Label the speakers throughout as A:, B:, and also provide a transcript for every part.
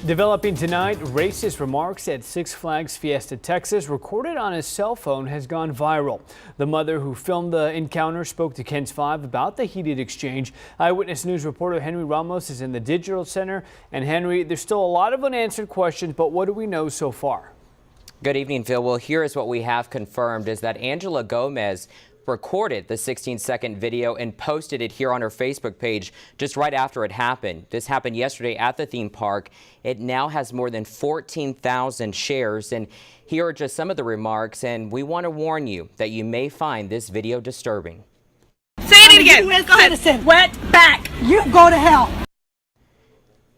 A: Developing tonight, racist remarks at Six Flags Fiesta Texas recorded on his cell phone has gone viral. The mother who filmed the encounter spoke to KENS 5 about the heated exchange. Eyewitness News reporter Henry Ramos is in the Digital Center. And Henry, there's still a lot of unanswered questions, but what do we know so far?
B: Good evening, Phil. Well, here is what we have confirmed is that Angela Gomez recorded the 16-second video and posted it here on her Facebook page just right after it happened. This happened yesterday at the theme park. It now has more than 14,000 shares. And here are just some of the remarks. And we want to warn you that you may find this video disturbing.
C: Say it again. Go ahead. Wet back. You go to hell.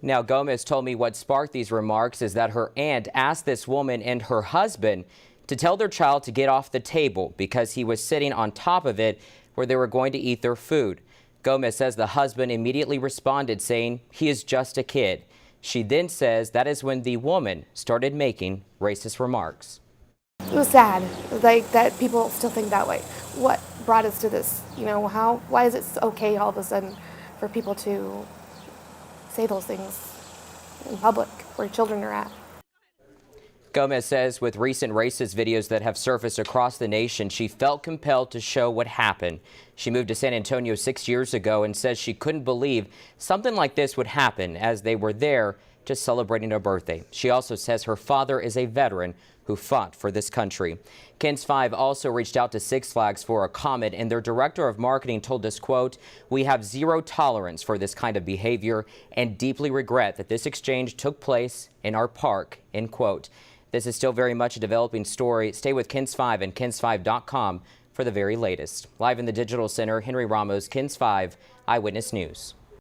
B: Now, Gomez told me what sparked these remarks is that her aunt asked this woman and her husband to tell their child to get off the table because he was sitting on top of it where they were going to eat their food. Gomez says the husband immediately responded saying he is just a kid. She then says that is when the woman started making racist remarks.
D: It was sad, like that people still think that way. What brought us to this? You know, why is it okay all of a sudden for people to say those things in public where children are at?
B: Gomez says with recent racist videos that have surfaced across the nation, she felt compelled to show what happened. She moved to San Antonio 6 years ago and says she couldn't believe something like this would happen as they were there just celebrating her birthday. She also says her father is a veteran who fought for this country. KENS 5 also reached out to Six Flags for a comment, and their director of marketing told us, quote, "We have zero tolerance for this kind of behavior and deeply regret that this exchange took place in our park," end quote. This is still very much a developing story. Stay with KENS 5 and KENS5.com for the very latest. Live in the Digital Center, Henry Ramos, KENS 5 Eyewitness News.